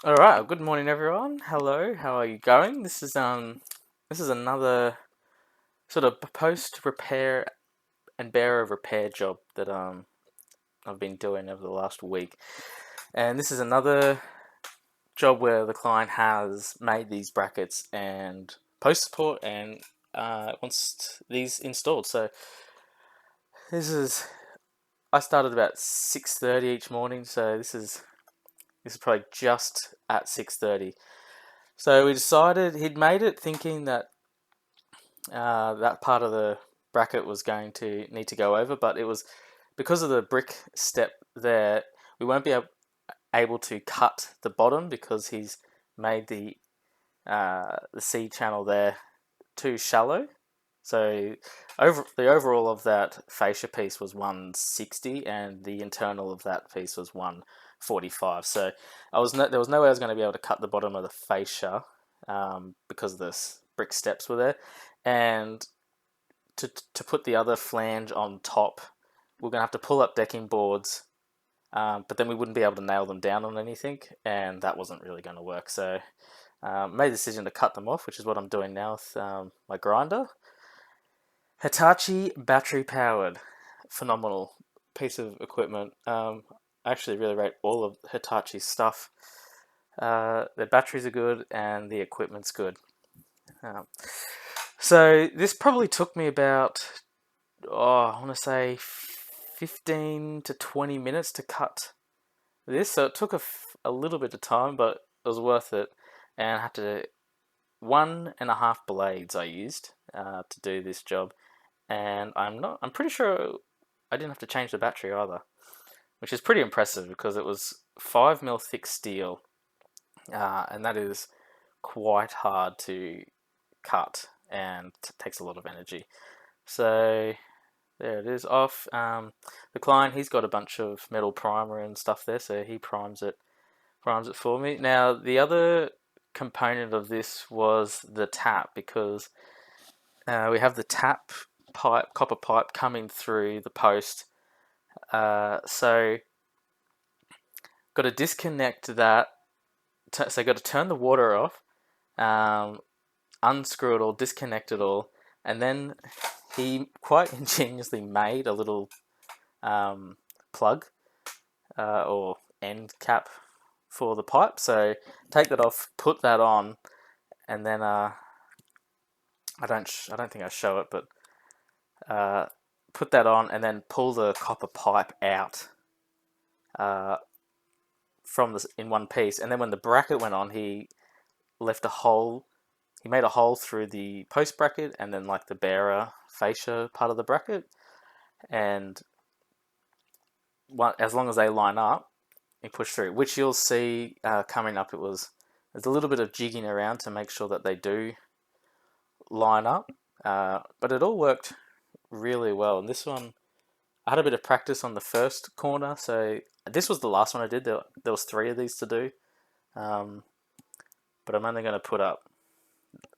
All right. Well, good morning, everyone. Hello. How are you going? This is another sort of post repair and bearer of repair job that I've been doing over the last week, and this is another job where the client has made these brackets and post support and wants these installed. So this is I started about 6:30 each morning, so this is probably just at 6:30. So we decided he'd made it thinking that that part of the bracket was going to need to go over, but it was because of the brick step there, we won't be able to cut the bottom because he's made the C channel there too shallow. So the overall of that fascia piece was 160, and the internal of that piece was 145. So there was no way I was going to be able to cut the bottom of the fascia because the brick steps were there, and to put the other flange on top, we're gonna have to pull up decking boards, but then we wouldn't be able to nail them down on anything, and that wasn't really going to work. So made the decision to cut them off, which is what I'm doing now with my grinder. Hitachi battery powered, phenomenal piece of equipment. I actually really rate all of Hitachi's stuff. Their batteries are good and the equipment's good. Um, so this probably took me about I want to say 15 to 20 minutes to cut this. So it took a little bit of time, but it was worth it. And I had to, 1.5 blades I used to do this job. And I'm pretty sure I didn't have to change the battery either, which is pretty impressive because it was 5 mil thick steel. And that is quite hard to cut and takes a lot of energy. So there it is off. The client, he's got a bunch of metal primer and stuff there, so he primes it for me. Now the other component of this was the tap because we have the tap pipe, copper pipe coming through the post. So got to disconnect that. So got to turn the water off, um, unscrew it all, disconnect it all, and then he quite ingeniously made a little plug or end cap for the pipe. So take that off, put that on, and then I don't think I show it, but put that on, and then pull the copper pipe out uh, from this in one piece. And then when the bracket went on, he left a hole. He made a hole through the post bracket and then like the bearer fascia part of the bracket, and as long as they line up, he pushed through. Which you'll see coming up. There's a little bit of jigging around to make sure that they do line up, but it all worked really well. And this one, I had a bit of practice on the first corner, so this was the last one I did. There was three of these to do, um, but I'm only going to put up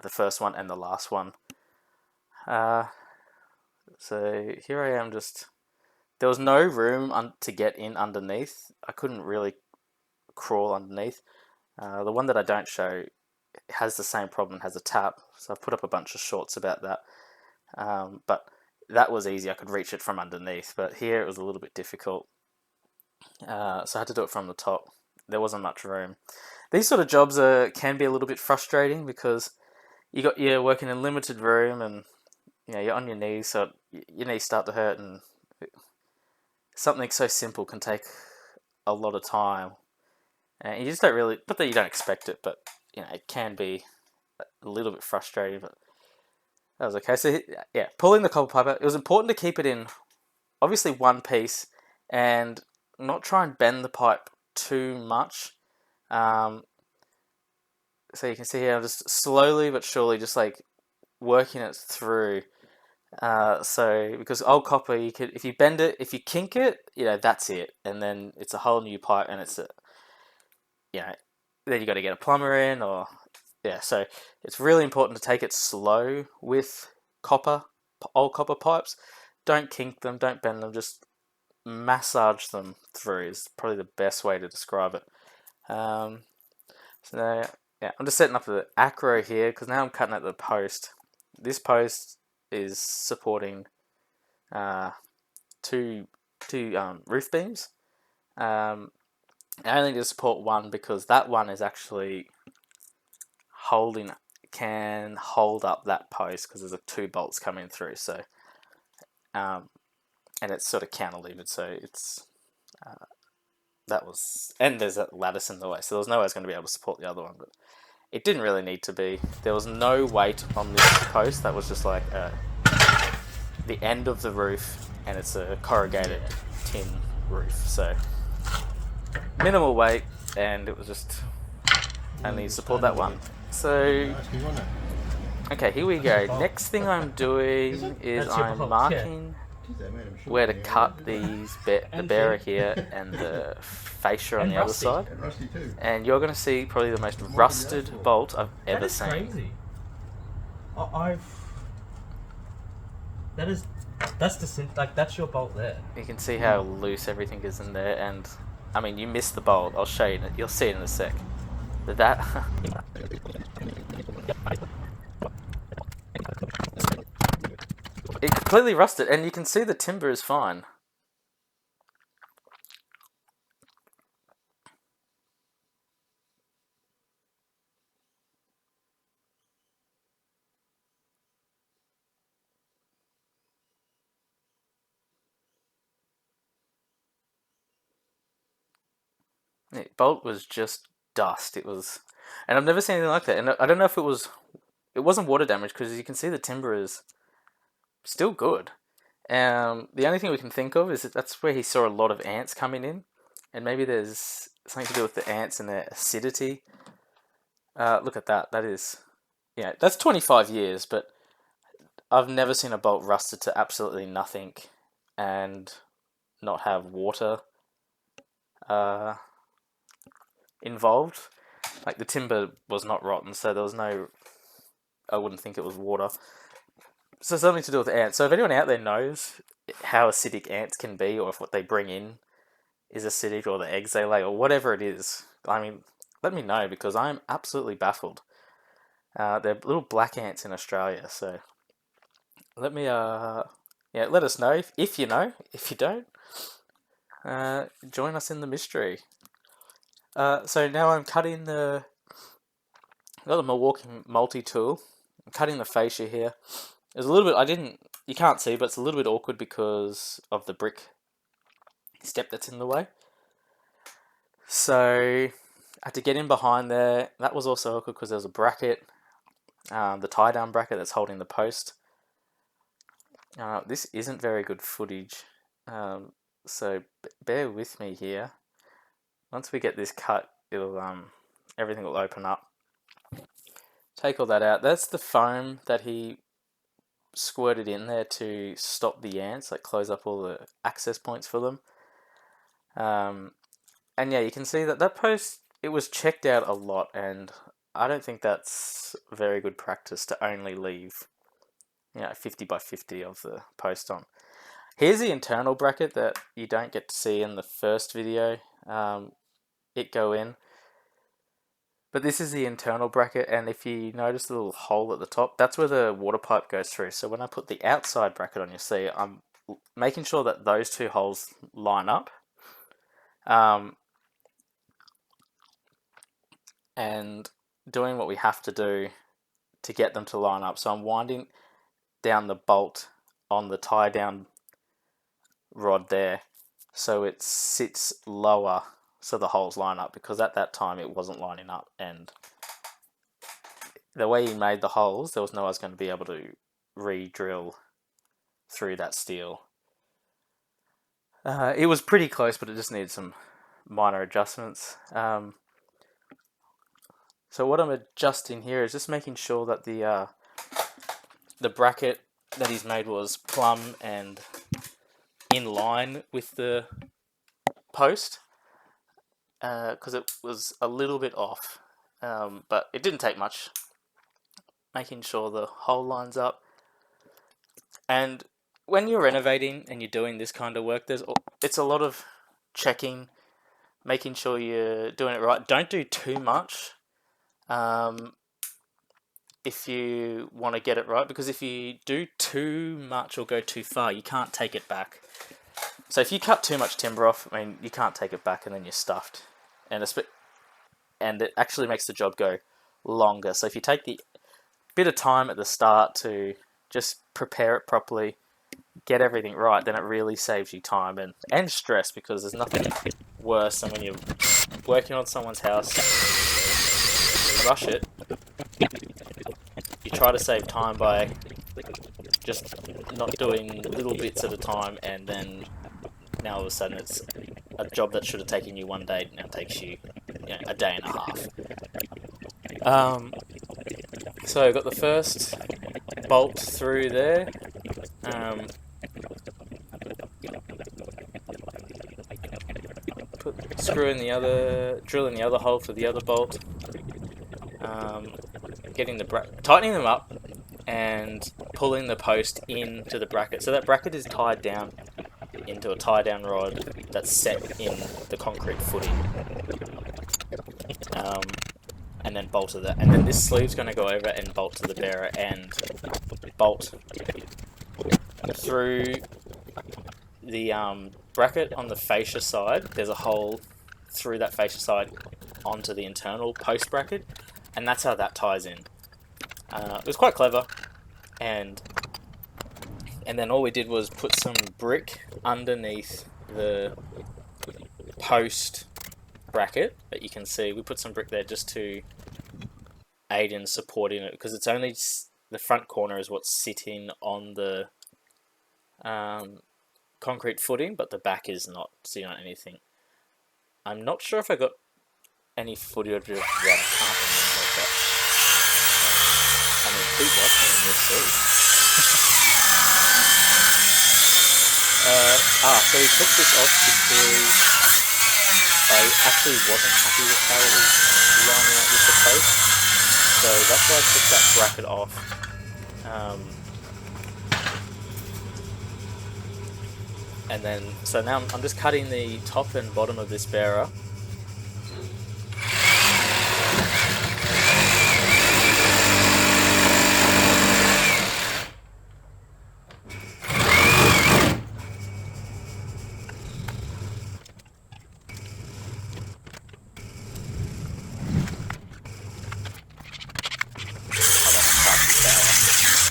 the first one and the last one. Uh, so here I am. Just there was no room to get in underneath. I couldn't really crawl underneath. The one that I don't show has the same problem, has a tap. So I've put up a bunch of shorts about that. But that was easy. I could reach it from underneath. But here it was a little bit difficult. So I had to do it from the top. There wasn't much room. These sort of jobs can be a little bit frustrating because you're working in limited room and you're on your knees, so your knees start to hurt, and something so simple can take a lot of time. And you just don't really, not that you don't expect it, but it can be a little bit frustrating. But that was okay. So yeah, pulling the copper pipe out. It was important to keep it in obviously one piece and not try and bend the pipe too much. Um, so you can see here, I'm just slowly but surely just like working it through. So because old copper, if you bend it, if you kink it, that's it, and then it's a whole new pipe, and you know, then you got to get a plumber in, or yeah. So it's really important to take it slow with copper, old copper pipes. Don't kink them, don't bend them, just massage them through is probably the best way to describe it. Um, So now, yeah, I'm just setting up the acro here because now I'm cutting at the post. This post is supporting two roof beams. I only need to support one because that one is actually can hold up that post because there's two bolts coming through. So and it's sort of cantilevered, so it's and there's a lattice in the way, so there was no way I was going to be able to support the other one, but it didn't really need to be. There was no weight on this post. That was just like the end of the roof, and it's a corrugated tin roof, so minimal weight, and it was just only support that one. So okay, here we go. Next thing I'm doing is I'm marking where to cut the bearer here and the fascia on the other side, and you're going to see probably the most rusted bolt I've ever seen. Crazy. That's your bolt there. You can see how loose everything is in there, and I mean, you missed the bolt. I'll show you. You'll see it in a sec. But that. It completely rusted, and you can see the timber is fine. The bolt was just dust. It was, and I've never seen anything like that. And I don't know if it wasn't water damage because you can see the timber is still good. The only thing we can think of is that's where he saw a lot of ants coming in, and maybe there's something to do with the ants and their acidity. Look at that. That is, yeah, that's 25 years, but I've never seen a bolt rusted to absolutely nothing and not have water involved. Like the timber was not rotten, so there was no. I wouldn't think it was water. So something to do with ants. So if anyone out there knows how acidic ants can be, or if what they bring in is acidic, or the eggs they lay, or whatever it is, I mean, let me know because I'm absolutely baffled. They're little black ants in Australia, so let me let us know if you know. If you don't, join us in the mystery. So now I'm cutting I've got the Milwaukee multi-tool. I'm cutting the fascia here. There's a little bit, you can't see, but it's a little bit awkward because of the brick step that's in the way. So I had to get in behind there. That was also awkward because there was a bracket, the tie-down bracket that's holding the post. This isn't very good footage, so bear with me here. Once we get this cut, everything will open up. Take all that out. That's the foam that he squirted in there to stop the ants, like close up all the access points for them. And yeah, you can see that post, it was checked out a lot, and I don't think that's very good practice to only leave 50 by 50 of the post on. Here's the internal bracket that you don't get to see in the first video. It go in. But this is the internal bracket, and if you notice the little hole at the top, that's where the water pipe goes through. So when I put the outside bracket on, you see I'm making sure that those two holes line up. And doing what we have to do to get them to line up. So I'm winding down the bolt on the tie down rod there so it sits lower so the holes line up, because at that time it wasn't lining up, and the way he made the holes, there was no way I was going to be able to re-drill through that steel. It was pretty close, but it just needed some minor adjustments. So what I'm adjusting here is just making sure that the bracket that he's made was plumb and in line with the post, because it was a little bit off, but it didn't take much. Making sure the hole lines up. And when you're renovating and you're doing this kind of work, it's a lot of checking, making sure you're doing it right. Don't do too much, if you want to get it right, because if you do too much or go too far, you can't take it back. So if you cut too much timber off, I mean, you can't take it back, and then you're stuffed, and it actually makes the job go longer. So if you take the bit of time at the start to just prepare it properly, get everything right, then it really saves you time and stress, because there's nothing worse than when you're working on someone's house, you rush it, you try to save time by just not doing little bits at a time, and then now all of a sudden it's a job that should have taken you one day now takes you, a day and a half. So I got the first bolt through there. Drill in the other hole for the other bolt. Tightening them up and pulling the post into the bracket. So that bracket is tied down into a tie-down rod that's set in the concrete footing. And then bolted that. And then this sleeve's going to go over and bolt to the bearer and bolt through the bracket on the fascia side. There's a hole through that fascia side onto the internal post bracket, and that's how that ties in. It was quite clever, and then all we did was put some brick underneath the post bracket that you can see. We put some brick there just to aid in supporting it, because it's only the front corner is what's sitting on the concrete footing, but the back is not sitting on anything. I'm not sure if I got any footage of that. I can't remember that. I mean, keep watching and we'll see. So we took this off because I actually wasn't happy with how it was lining up with the post. So that's why I took that bracket off. And then, so now I'm just cutting the top and bottom of this bearer.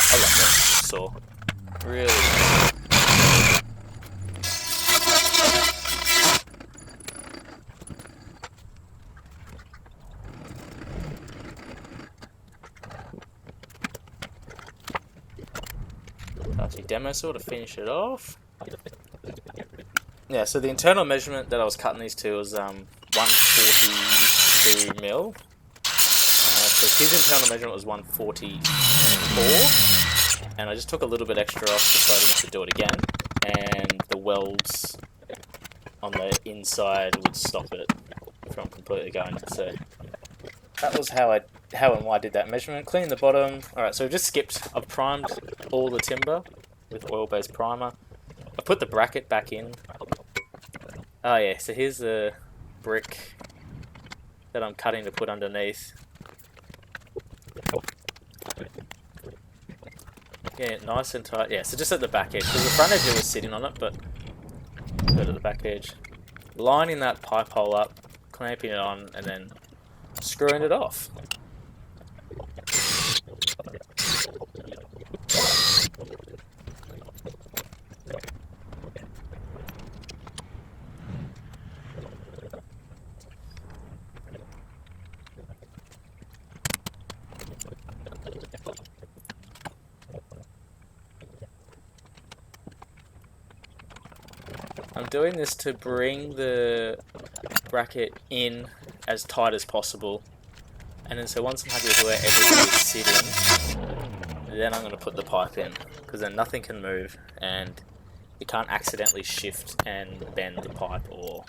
I love that saw. Really. Demo saw to finish it off. Yeah, so the internal measurement that I was cutting these to was 142 mil. So his internal measurement was 144, and I just took a little bit extra off so I didn't have to do it again. And the welds on the inside would stop it from completely going. So that was how and why I did that measurement. Clean the bottom. Alright, so I've just skipped. I've primed all the timber with oil-based primer. I put the bracket back in. Oh yeah, so here's the brick that I'm cutting to put underneath. Yeah, nice and tight. Yeah, so just at the back edge, because the front edge was sitting on it, but at the back edge. Lining that pipe hole up, clamping it on, and then screwing it off. I'm doing this to bring the bracket in as tight as possible, and then so once I'm happy with where everything is sitting, then I'm going to put the pipe in, because then nothing can move and you can't accidentally shift and bend the pipe or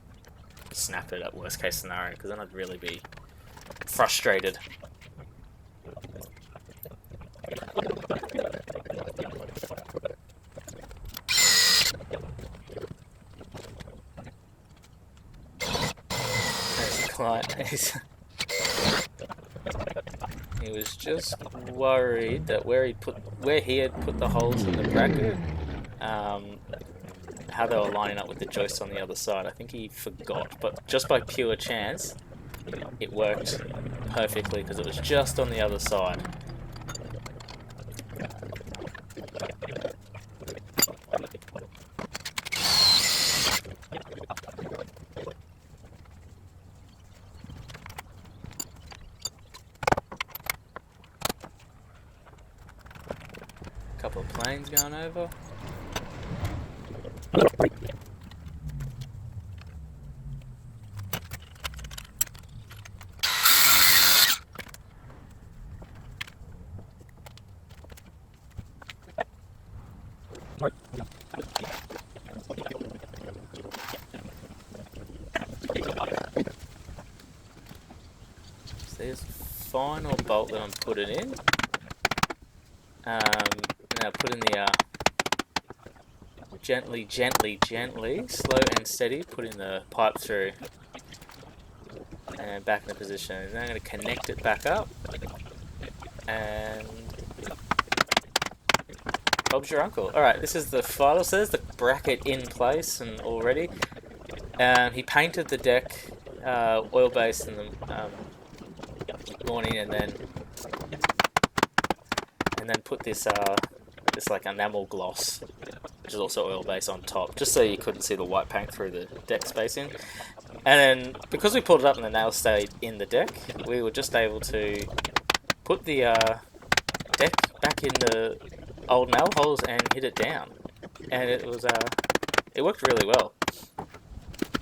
snap it at worst case scenario, because then I'd really be frustrated. There's the client. He was just worried that where he had put the holes in the bracket, how they were lining up with the joists on the other side. I think he forgot, but just by pure chance, it worked perfectly because it was just on the other side. Couple of planes going over. So there's the final bolt that I'm putting in. Now put in the gently, slow and steady, putting the pipe through and back into position. And then I'm going to connect it back up, and Bob's your uncle. Alright, this is the final. So there's the bracket in place and already. He painted the deck oil based in the morning, and then put this like enamel gloss, which is also oil based, on top, just so you couldn't see the white paint through the deck spacing. And then because we pulled it up and the nail stayed in the deck, we were just able to put the deck back in the old nail holes and hit it down, and it worked really well.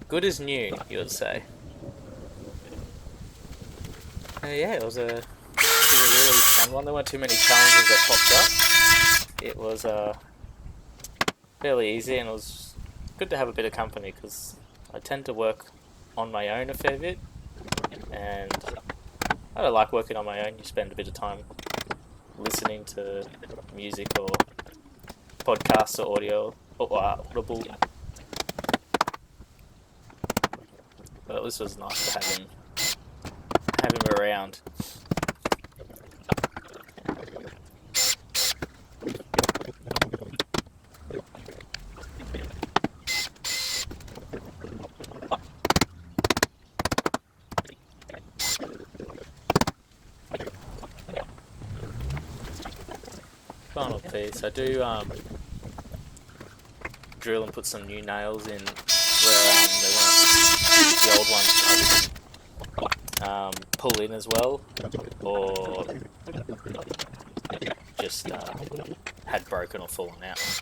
Good as new, you would say. Yeah, it was a really fun one. There weren't too many challenges that popped up. It was fairly easy, and it was good to have a bit of company because I tend to work on my own a fair bit, and I don't like working on my own. You spend a bit of time listening to music or podcasts or audio or audible. But this was nice to have him around. Final piece. I do drill and put some new nails in where they weren't, the old ones I would pull in as well, or just had broken or fallen out.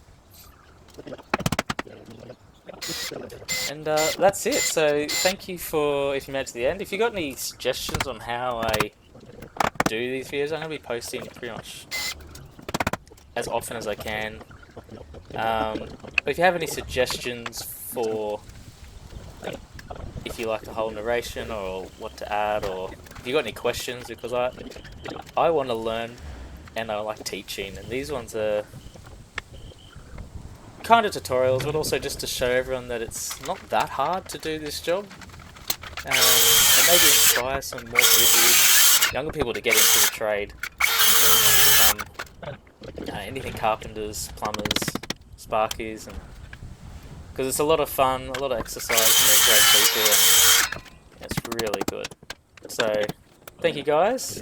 And that's it. So thank you if you made it to the end. If you got any suggestions on how I do these videos, I'm going to be posting pretty much as often as I can. But if you have any suggestions for if you like the whole narration or what to add, or if you got any questions, because I want to learn and I like teaching, and these ones are kind of tutorials, but also just to show everyone that it's not that hard to do this job, and maybe inspire some more people, younger people, to get into the trade. Anything carpenters, plumbers, sparkies, and because it's a lot of fun, a lot of exercise, meet great people, and it's really good. So, thank you guys.